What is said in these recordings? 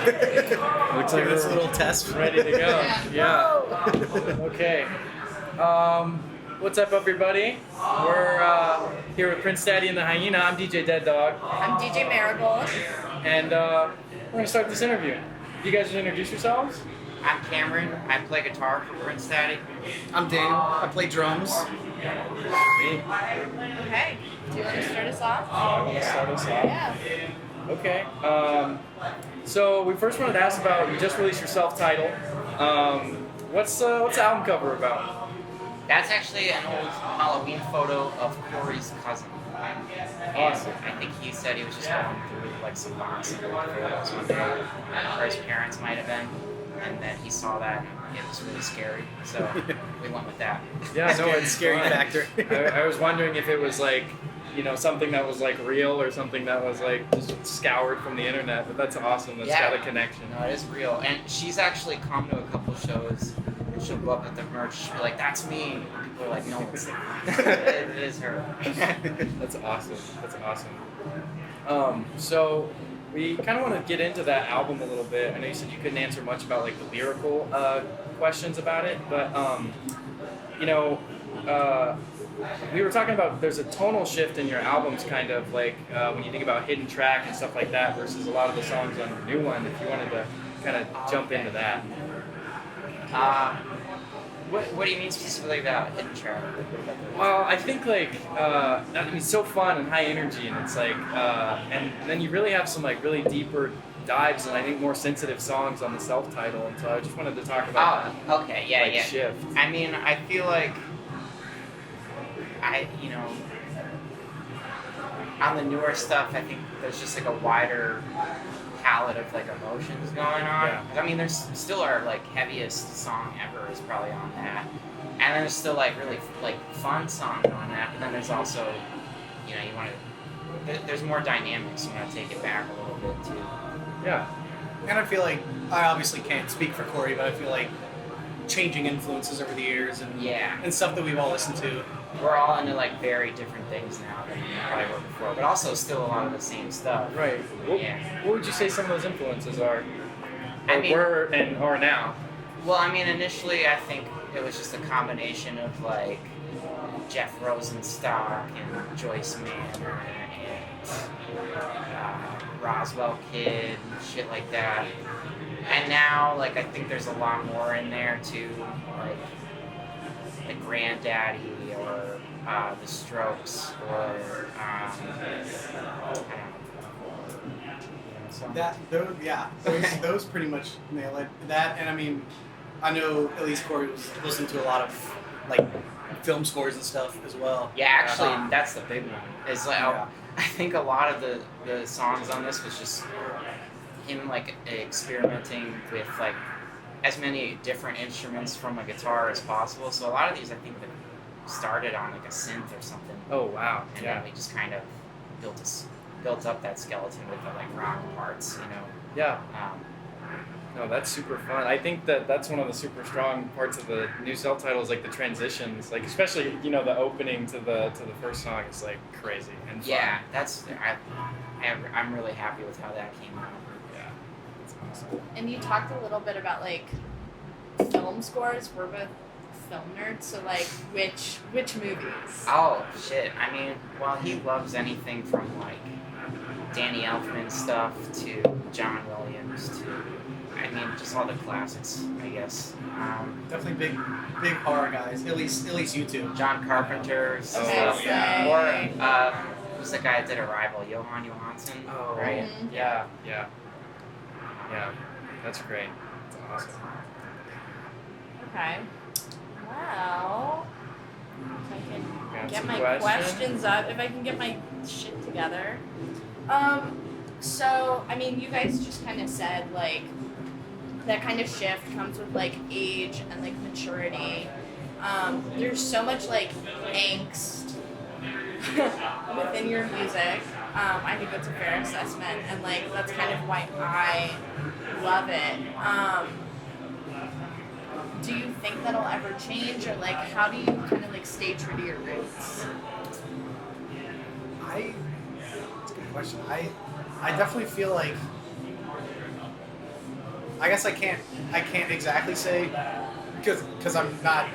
Looks like Give us we're a little test. ready to go. Yeah. Okay. What's up, everybody? We're here with Prince Daddy and the Hyena. I'm DJ Dead Dog. I'm DJ Marigold. And we're going to start this interview. You guys just introduce yourselves? I'm Cameron. I play guitar for Prince Daddy. I'm Daniel. I play drums. Me. Okay. Do you want to start us off? I want to start us off. Yeah. Okay. So we first wanted to ask about, you just released your self-titled. What's the album cover about? That's actually an old Halloween photo of Corey's cousin. Awesome. I think he said he was just going through like some boxes of photos one day, or his parents might have been, and then he saw that and it was really scary, so we went with that. Yeah, no, Scary- it's scary fun. factor. I was wondering if it was like, you know, something that was like real or something that was like just scoured from the internet, but that's awesome. That's got a connection. No, it is real, and she's actually come to a couple shows. And she'll go up at the merch, she'll be like, "That's me." And people are like, "No, it's not." It is her. That's awesome. That's awesome. So we kind of want to get into that album a little bit. I know you said you couldn't answer much about like the lyrical questions about it, but you know, we were talking about there's a tonal shift in your albums, kind of like when you think about hidden track and stuff like that versus a lot of the songs on the new one. If you wanted to kind of jump into that. What do you mean specifically about hidden track? Well, I think like I mean, it's so fun and high energy, and it's like and then you really have some like really deeper dives and I think more sensitive songs on the self-title, and so I just wanted to talk about that. Okay, yeah, like, yeah. shift. I mean, I feel like on the newer stuff, I think there's just like a wider palette of like emotions going on. Yeah. I mean, there's still our like heaviest song ever is probably on that, and then there's still like really like fun songs on that. But then there's also, you know, you want to. There's more dynamics. You want to take it back a little bit too. Yeah. And I feel like, I obviously can't speak for Corey, but I feel like changing influences over the years and Yeah. and stuff that we've all listened to. We're all into like very different things now than we probably were before, but also still a lot of the same stuff. Right. What, Yeah. what would you say some of those influences are? I Or mean- were and are now? Well, I mean, initially I think it was just a combination of like Jeff Rosenstock and Joyce Manor and Roswell Kid and shit like that. And now, like, I think there's a lot more in there too, like Granddaddy or The Strokes or I don't know. Those pretty much nail it. That, and I mean, I know at least Corey was listening to a lot of like film scores and stuff as well. Yeah, actually, that's the big one. Is like, Yeah. I think a lot of the songs on this was just him like experimenting with like as many different instruments from a guitar as possible. So a lot of these I think that started on like a synth or something, Oh wow. and Yeah. then we just kind of built up that skeleton with the like rock parts, you know. Yeah. Um, No, that's super fun. I think that's one of the super strong parts of the new self-title is like the transitions, like especially you know the opening to the first song is like crazy and fun. yeah, I'm really happy with how that came out. Yeah, that's awesome. And you talked a little bit about like film scores. We're both film nerds, so like which movies? Oh shit! I mean, well, he loves anything from like Danny Elfman stuff to John Williams to, I mean, just all the classics, I guess. Definitely big horror guys. At least you two. John Carpenter's Oh, stuff, yeah. or who's the guy that did Arrival? Johan Johansson, Oh, right? Mhm. Yeah, that's great. That's awesome. Okay. Well, if I can Got get some my questions? questions up, if I can get my shit together. So I mean, you guys just kind of said like that kind of shift comes with like age and like maturity. There's so much like angst within your music. I think that's a fair assessment, and like that's kind of why I love it. Do you think that'll ever change, or like how do you kind of like stay true to your roots? That's a good question. I definitely feel like I guess I can't exactly say because I'm not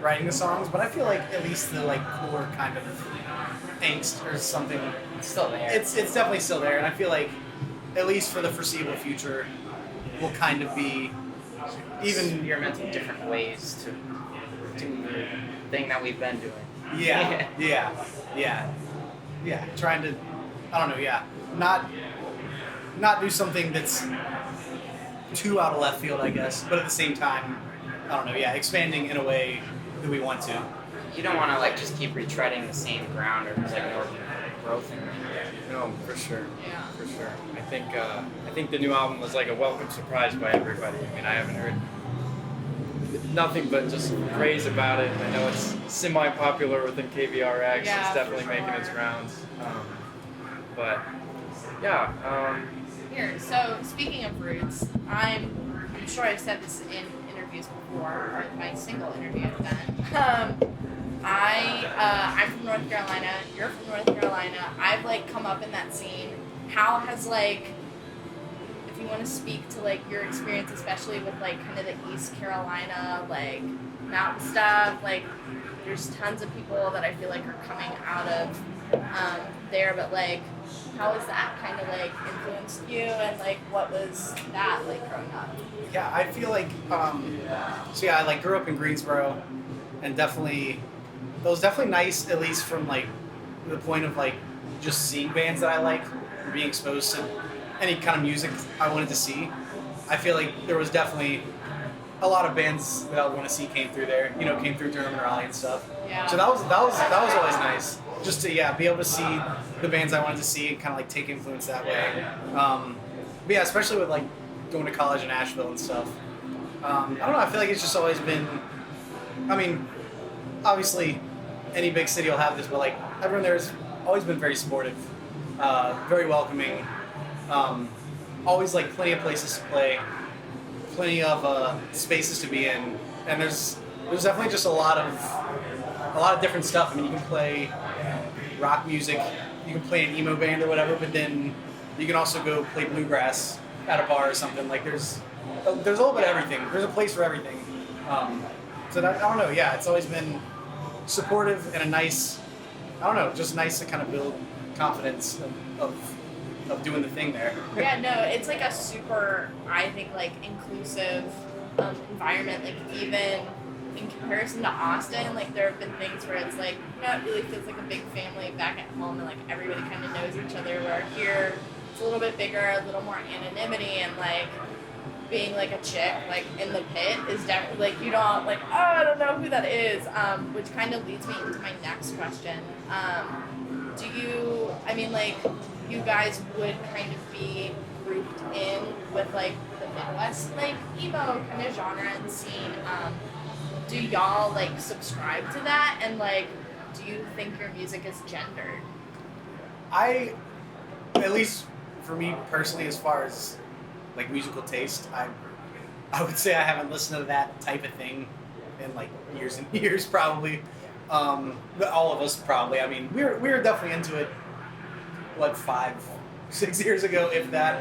writing the songs, but I feel like at least the like core kind of angst or something. It's still there. It's definitely still there, and I feel like at least for the foreseeable future, will kind of be even experimenting different ways to do the thing that we've been doing. yeah. Trying to, I don't know, not do something that's too out of left field, I guess, but at the same time, I don't know, expanding in a way that we want to. You don't want to like just keep retreading the same ground, or there's like no growth in it. No, for sure. Yeah. For sure. I think the new album was like a welcome surprise by everybody. I mean, I haven't heard nothing but just praise about it. I know it's semi-popular within KVRX. Yeah, It's definitely for making sure. its rounds. But yeah. Here, so speaking of roots, I'm sure I've said this in interviews before, or my single interview I've done. I'm from North Carolina. You're from North Carolina. I've like come up in that scene. How has like, if you want to speak to like your experience, especially with like kind of the East Carolina like mountain stuff, like there's tons of people that I feel like are coming out of there, but like how has that kind of like influenced you, and like what was that like growing up? Yeah, I feel like I like grew up in Greensboro, and definitely it was definitely nice, at least from like the point of like just seeing bands that I like, or being exposed to any kind of music I wanted to see. I feel like there was definitely a lot of bands that I would want to see came through there. You know, came through Durham and Raleigh and stuff. Yeah. So that was always nice, just to be able to see the bands I wanted to see and kind of like take influence that way. But yeah, especially with like going to college in Asheville and stuff. I don't know. I feel like it's just always been. I mean, obviously, any big city will have this, but like everyone there's always been very supportive, very welcoming. Always like plenty of places to play, plenty of spaces to be in, and there's definitely just a lot of different stuff. I mean, you can play rock music, you can play an emo band or whatever, but then you can also go play bluegrass at a bar or something. Like there's a little bit of everything. There's a place for everything. So that, I don't know. Yeah, it's always been supportive and a nice. I don't know, just nice to kind of build confidence of doing the thing there. Yeah, no, it's like a super, I think, like inclusive environment. Like even in comparison to Austin, like there have been things where it's like, it really feels like a big family back at home, and like everybody kind of knows each other. Where here, it's a little bit bigger, a little more anonymity, and like being like a chick like in the pit is definitely like you don't like, oh, I don't know who that is, which kind of leads me into my next question. Do you, I mean, like you guys would kind of be grouped in with like the Midwest like emo kind of genre and scene. Do y'all like subscribe to that, and like do you think your music is gendered? At least for me personally, as far as like musical taste, I would say I haven't listened to that type of thing in like years and years probably. But all of us probably. I mean, we were definitely into it. What 5-6 years ago, if that.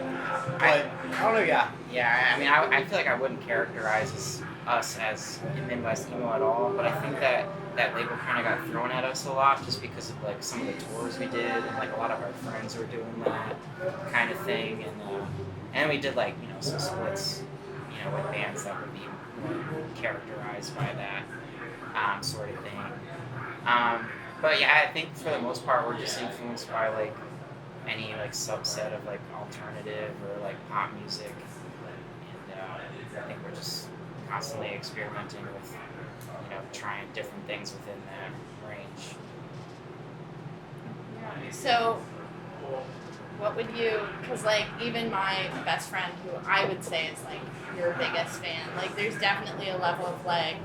But I don't know. Yeah. Yeah, I mean, I feel like I wouldn't characterize us as Midwest emo at all, but I think that label kind of got thrown at us a lot just because of like some of the tours we did, and like a lot of our friends were doing that kind of thing, and we did like some splits, with bands that would be more characterized by that sort of thing. But yeah, I think for the most part we're just influenced by like any like subset of like alternative or like pop music, and I think we're just constantly experimenting with trying different things within that range. So what would you, because like even my best friend, who I would say is like your biggest fan, like there's definitely a level of like,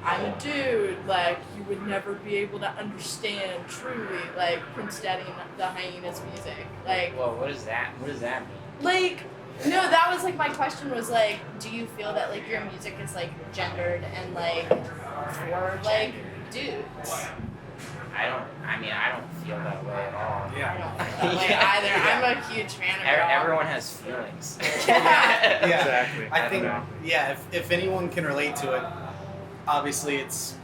I'm a dude, like you would never be able to understand truly like Prince Daddy The Hyena's music. Like, Whoa, what does that mean? Like, no, that was like my question was like, do you feel that like your music is like gendered and like for like dudes? I don't feel that way at all. I don't feel like Yeah. either. Yeah. I'm a huge fan of rock. Everyone has feelings. Yeah. Exactly. I I think, don't know. yeah, if anyone can relate to it, obviously it's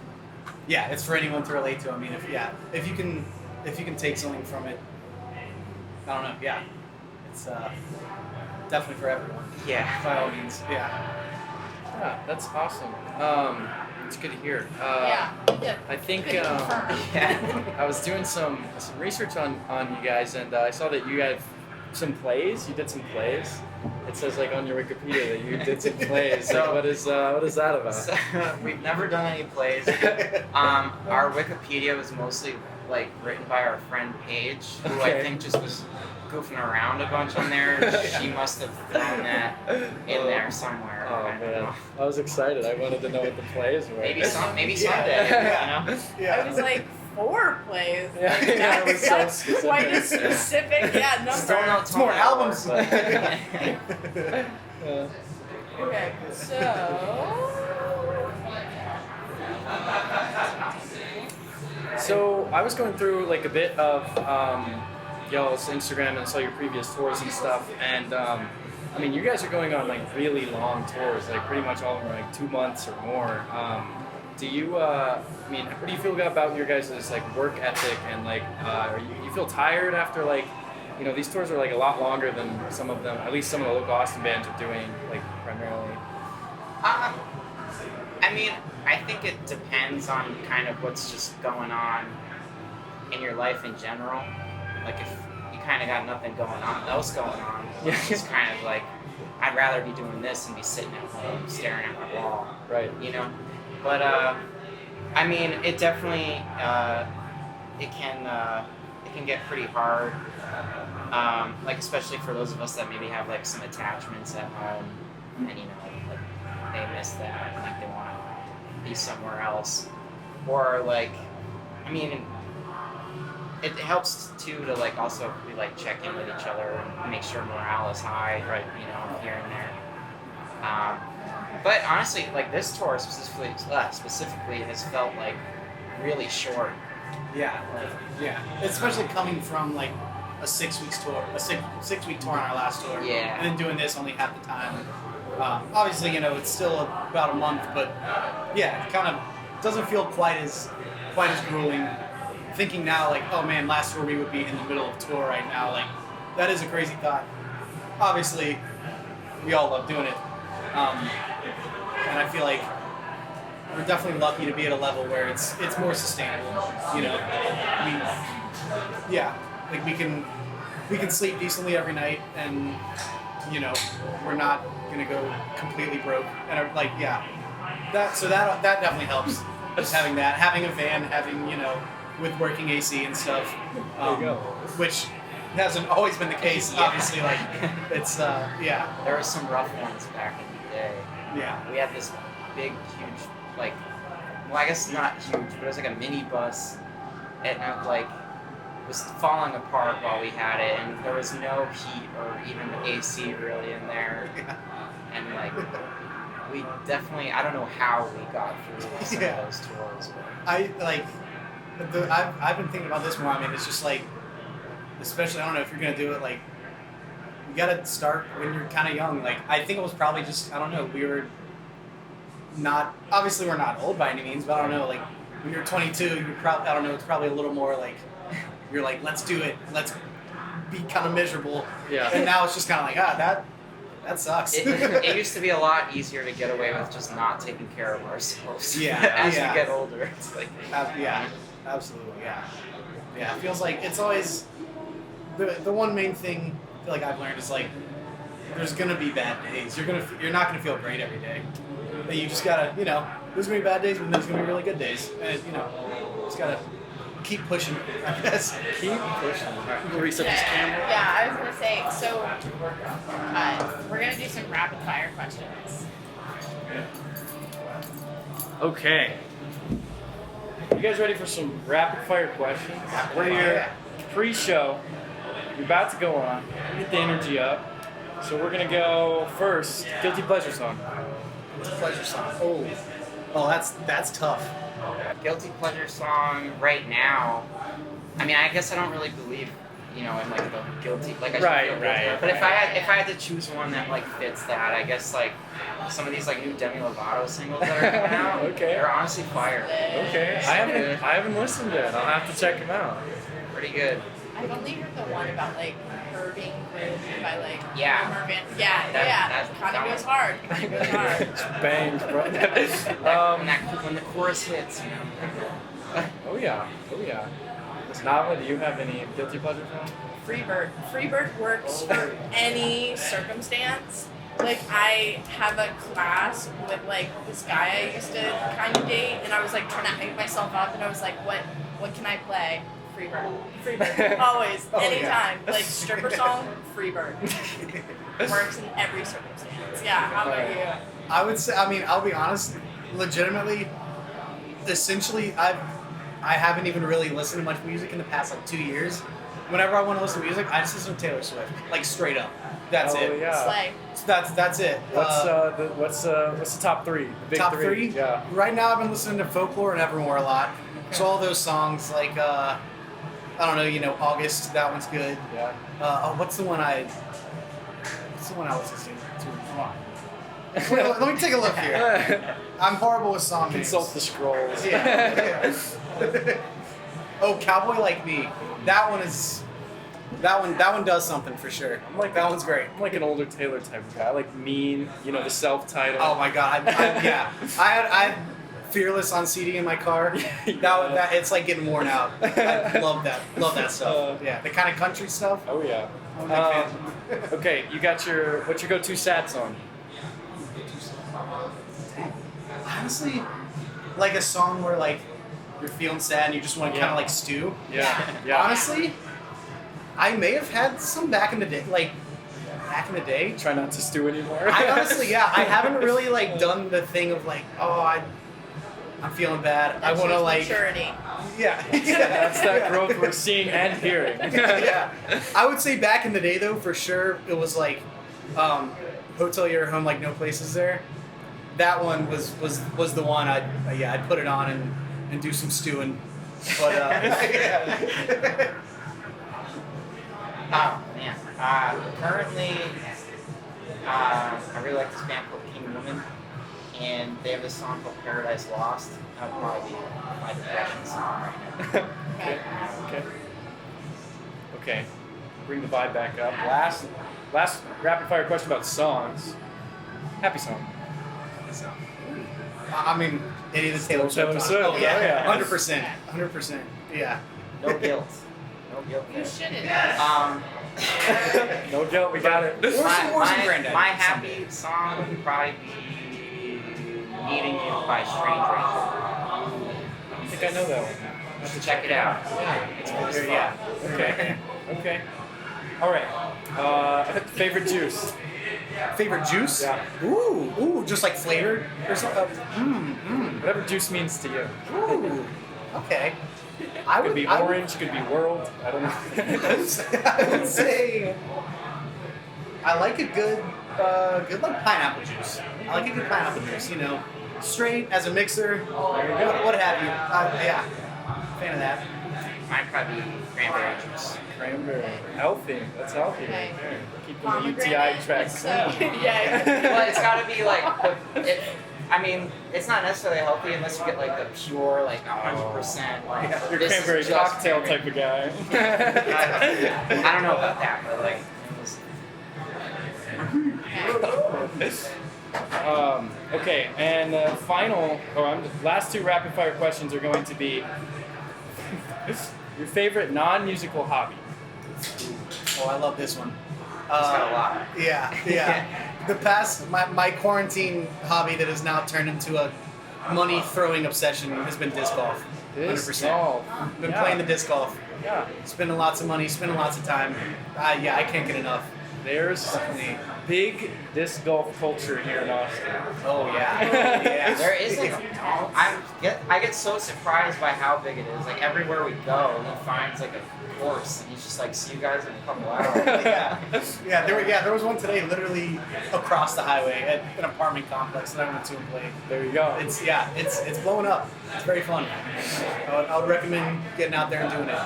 for anyone to relate to. I mean, if you can take something from it, I don't know, yeah, it's definitely for everyone. Yeah. By all means, yeah. Yeah, that's awesome. It's good to hear. Yeah. I think Good confirm. Yeah. I was doing some research on you guys, and I saw that you have some plays. You did some plays. It says like on your Wikipedia that you did some plays. So- Like, what is that about? So, we've never done any plays. Our Wikipedia was mostly like written by our friend Paige, who Okay. I think just was goofing around a bunch on there. She must have thrown that in there somewhere. Oh I don't man, know. I was excited. I wanted to know what the plays were. Maybe someday. Yeah. You know? Yeah. I was like 4 plays. Yeah, Like, yeah, it was so that's quite a specific. specific, yeah, number. Still no It's more tone albums. but Yeah. Okay, so. So I was going through like a bit of y'all's Instagram and saw your previous tours and stuff, and I mean you guys are going on like really long tours, like pretty much all of them are like 2 months or more. Do you? I mean, what do you feel about your guys' like work ethic and like are you feel tired after like these tours are like a lot longer than some of them, at least some of the local Austin bands are doing like primarily. I mean, I think it depends on kind of what's just going on in your life in general. Like if you kind of got nothing else going on, Yeah. it's just kind of like, I'd rather be doing this than be sitting at home staring at my wall, Right. you know? But, I mean, it definitely, it can get pretty hard. Like especially for those of us that maybe have like some attachments at home and like they miss that and like they want to be somewhere else, or like I mean it helps too to like also we like check in with each other and make sure morale is high, Right. Here and there. But honestly, like this tour specifically has felt like really short. Yeah, yeah. Especially coming from like a 6 week tour, a 6 week tour on our last tour. Yeah. And then doing this only half the time. Obviously, it's still about a month, but yeah, it kind of doesn't feel quite as grueling. Thinking now, like, oh man, last tour we would be in the middle of tour right now. Like, that is a crazy thought. Obviously, we all love doing it, and I feel like we're definitely lucky to be at a level where it's more sustainable. Like we can sleep decently every night, and we're not gonna go completely broke. And that definitely helps. Just having a van, with working AC and stuff. There you go. Which hasn't always been the case. Yeah. Obviously, like it's yeah. There were some rough ones back in the day. Yeah. We had this big, huge, like, well, I guess not huge, but it was like a mini bus, and it like was falling apart while we had it, and there was no heat or even AC really in there, Yeah. and like we definitely, I don't know how we got through some Yeah. of those tours, but I've been thinking about this more. I mean, it's just like, especially I don't know if you're gonna do it like. You gotta start when you're kind of young. Like I think it was probably just I don't know. We were not obviously we're not old by any means, but I don't know. Like when you're 22, you're probably I don't know. It's probably a little more like you're like let's do it. Let's be kind of miserable. Yeah. And now it's just kind of like that sucks. it used to be a lot easier to get away with just not taking care of ourselves. Yeah, As yeah. we get older, it's like Yeah, absolutely. Yeah, yeah. It feels like it's always the one main thing I feel like I've learned is like there's gonna be bad days. You're not gonna feel great every day. But you just gotta there's gonna be bad days, but there's gonna be really good days, and just gotta keep pushing. I guess. Keep pushing. Alright, we'll reset this camera. Yeah, I was gonna say, so we're gonna do some rapid fire questions. Okay. You guys ready for some rapid fire questions? We're here pre-show. We're about to go on. Get the energy up. So we're gonna go first. Guilty pleasure song. It's a pleasure song. Oh, that's tough. guilty pleasure song right now. I mean, I guess I don't really you know, and like the guilty, like I should Right, feel guilty. right, But right. if I had to choose one that like fits that, I guess like some of these like new Demi Lovato singles that are coming out, Okay. they're honestly fire. Okay, So good. I haven't listened to it. I'll have to check them out. Pretty good. I've only heard the one about like her being groomed by like Yeah. Homer Van. Yeah, That kind of one. goes hard. Kind of goes hard. Bangs, bro. When the chorus hits, you know. Oh yeah. Nava, do you have any guilty pleasure films? Freebird. Freebird works for any circumstance. Like I have a class with like this guy I used to kind of date, and I was like trying to hype myself up, and I was like, what can I play? Freebird. Always, Oh, anytime. yeah. Like stripper song, Freebird. Works in every circumstance. Yeah. How about you? I would say, I mean, I'll be honest, legitimately, essentially, I haven't even really listened to much music in the past like 2 years. Whenever I want to listen to music, I just listen to Taylor Swift, like straight up. That's it. Yeah. Slay. So that's it. What's the top three? The big Top three? Yeah. Right now, I've been listening to Folklore and Evermore a lot. So all those songs, like I don't know, you know, August. That one's good. Yeah. What's the one I was listening to? Come on. Let me take a look here. I'm horrible with song names. Consult the scrolls. Yeah. Oh, Cowboy Like Me. That one does something for sure. That one's great. I'm like an older Taylor type of guy. I like Mean, you know, the self-titled. Oh my god. Yeah. I had Fearless on CD in my car. That it's like getting worn out. I love that. Love that stuff. Yeah. The kind of country stuff. Oh yeah. I'm a big fan. Okay, you got what's your go-to sad song? Honestly, like a song where like you're feeling sad and you just want to kind of like stew. Yeah. Honestly, I may have had some back in the day. Try not to stew anymore. I honestly, yeah, I haven't really like done the thing of like, I'm feeling bad. I want to like, maturity. yeah. That's that growth we're seeing and hearing. Yeah. I would say back in the day though, for sure, it was like, Hotel Your Home, like No Places There. That one was the one I'd put it on and do some stewing. But yeah. Oh man. Currently, I really like this band called King Woman, and they have this song called Paradise Lost. That would probably be my depression song right now. Okay. Bring the vibe back up. Last rapid fire question about songs. Happy song. I mean, any of the Taylor Swift. Swift. Oh yeah, Oh, yeah. 100%. Yeah. No guilt. No guilt You there. shouldn't. No guilt, we got it. Or some Granddaddy. My happy song would probably be Needing You by Strange Ranger. I think I know that one. You have to check it out. It's cool as fuck. Yeah. Okay. All right. Favorite juice? Favorite juice? Yeah. Ooh, just like flavored or something. Whatever juice means to you. Ooh. Okay. I Could be orange, could be world. I don't know. I would say I like a good like pineapple juice. I like a good pineapple juice. You know, straight as a mixer. What have you? Yeah, fan of that. Might probably be cranberry juice. Cranberry. Healthy. That's healthy. Okay. Keeping the UTI Pomegranate, track so, clean. yeah. Well, it's gotta be like, I mean, it's not necessarily healthy unless you get like the pure, like 100%. Like, You're this is cranberry just cocktail cranberry. type of guy. I don't know about that, but like, it was, Okay, and last two rapid fire questions are going to be your favorite non-musical hobby. Oh, I love this one. it's got a lot. Yeah. The past, my quarantine hobby that has now turned into a money throwing obsession has been disc golf. 100%. golf. Been Yeah. playing the disc golf. Yeah. Spending lots of money, spending lots of time. Yeah, I can't get enough. There's Definitely. big disc golf culture here in Austin. Oh yeah. Yeah. There isn't. I get so surprised by how big it is. Like everywhere we go, he finds like a course, and he's just like, "See you guys in a couple hours." Yeah. There was one today, literally across the highway at an apartment complex that I went to and played. There you go. It's blowing up. It's very fun. I would recommend getting out there and doing it.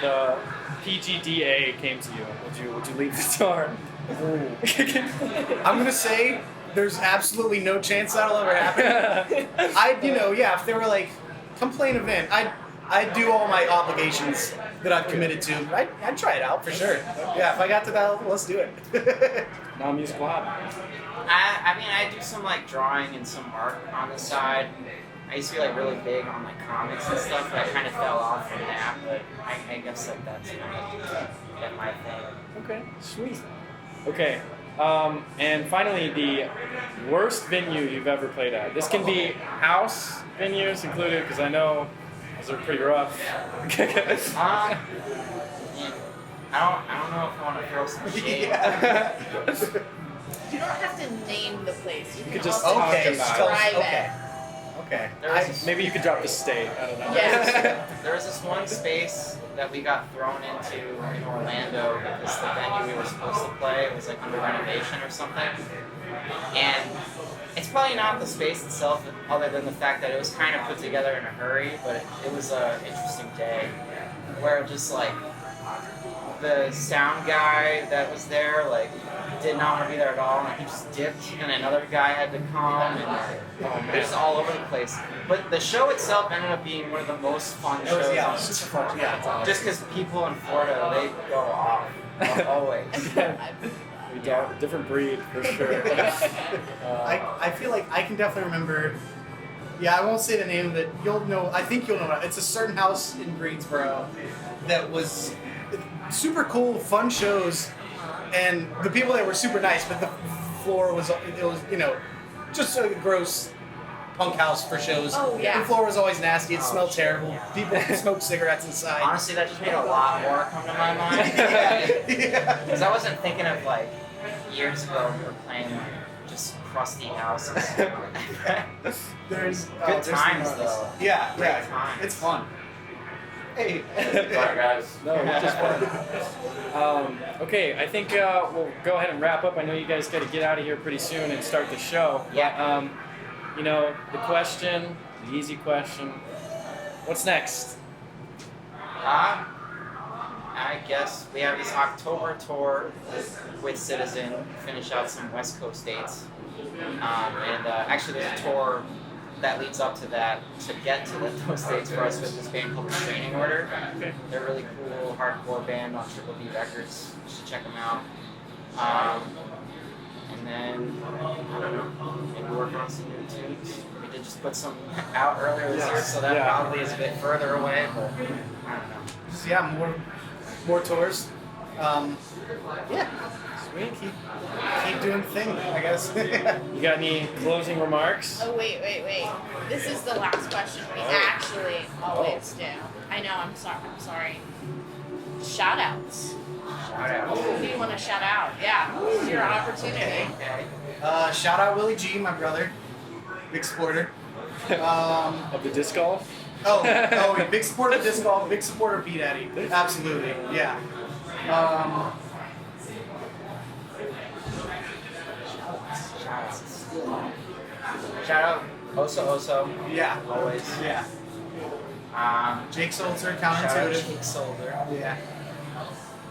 The PGDA came to you, would you leave guitar? I'm gonna say there's absolutely no chance that'll ever happen. If they were like, come play an event, I'd do all my obligations that I've committed to. I'd try it out for sure. Yeah, if I got to that level, let's do it. Non-musical hobby. I do some like drawing and some art on the side. I used to be like really big on like comics and stuff, but I kind of fell off from that. But I guess like that's my thing. Okay, sweet. Okay, and finally, the worst venue you've ever played at. This can be house venues included, because I know those are pretty rough. Man, I don't know if I want to throw some shade. You don't have to name the place. You could just also talk about it. describe it. Okay. Maybe you could drop the state. I don't know. Yes. There was this one space that we got thrown into in Orlando because the venue we were supposed to play was like under renovation or something. And it's probably not the space itself, other than the fact that it was kind of put together in a hurry, but it was an interesting day where just like the sound guy that was there like did not want to be there at all, and he just dipped, and another guy had to come, and just all over the place. But the show itself ended up being one of the most fun shows. Yeah, super fun. Yeah, just because people in Florida, they go off always. Different breed for sure. I feel like I can definitely remember. Yeah, I won't say the name, but you'll know. I think you'll know. It's a certain house in Greensboro that was super cool, fun shows, and the people there were super nice. But the floor was just a gross punk house for shows. Oh yeah. The floor was always nasty. It smelled terrible. People smoked cigarettes inside. Honestly, that just made a lot more come to my mind. Yeah. Because I wasn't thinking of like years ago we were playing like just crusty houses. There's Good there's times, some- though. Yeah, Great yeah. times. It's fun. Hey. Bye, guys. No, it's just fun. Okay, I think we'll go ahead and wrap up. I know you guys got to get out of here pretty soon and start the show. Yeah. The question, the easy question. What's next? I guess we have this October tour with Citizen, finish out some West Coast dates. Actually there's a tour that leads up to that to get to those dates for us with this band called The Training Order. Okay. They're a really cool hardcore band on Triple D Records. You should check them out. And then, I don't know, maybe working on some new tunes. We did just put some out earlier this year, so that probably is a bit further away, but I don't know. So yeah, more tours. Yeah. Sweet. Keep doing the thing, I guess. You got any closing remarks? Oh wait. This is the last question we actually always do. I know. I'm sorry. Shout outs. Shout out. Who do you want to shout out? Yeah, this is your opportunity. Okay. Shout out Willie G, my brother, big supporter. Of the disc golf? Big supporter of disc golf, big supporter of P Daddy. Absolutely, yeah. Shout out Oso. Yeah. Always. Yeah. Jake Solzer, Shout out counterintuitive. Jake Solder. Yeah.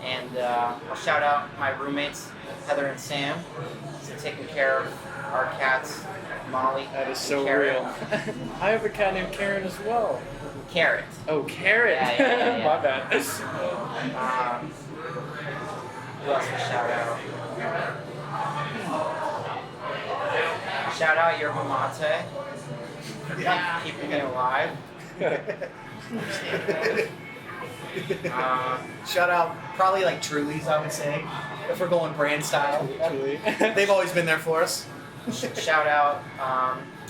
And I'll shout out my roommates, Heather and Sam, for taking care of our cats, Molly. That is so Carrot. real. I have a cat named Karen as well. Carrot. Oh, Carrot. Yeah. My bad. Who else to shout out? Shout out Yerba Mate. Yeah. Keeping it alive. Shout out probably like Truly's, I would say, if we're going brand style. Truly. They've always been there for us. Shout out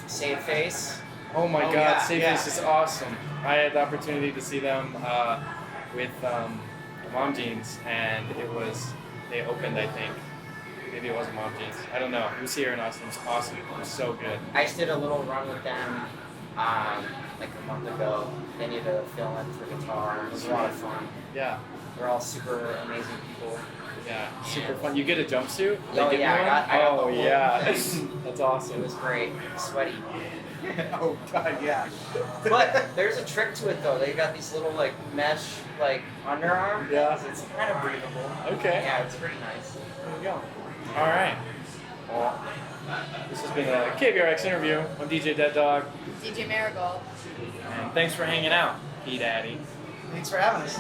Save Face. Oh my Oh, God, yeah, Safe yeah. Face is awesome. I had the opportunity to see them with Mom Jeans, and they opened, I think. Maybe it was Mom Jeans. I don't know. It was here in Austin. It was awesome. It was so good. I just did a little run with them like a month ago. They needed a fill in for guitar. It was a lot of fun. Yeah. They're all super amazing people. Yeah, super fun. You get a jumpsuit? They Oh, give yeah, you one? I got the Oh whole- yeah, that's It awesome. was great. Sweaty. Oh God, yeah. But there's a trick to it though. They got these little like mesh like underarm. Yeah. things. It's kind of breathable. Okay. Yeah, it's pretty nice. There you go. All right. Well, this has been a KVRX interview. I'm DJ Dead Dog, DJ Marigold. and thanks for hanging out, P Daddy. Thanks for having us.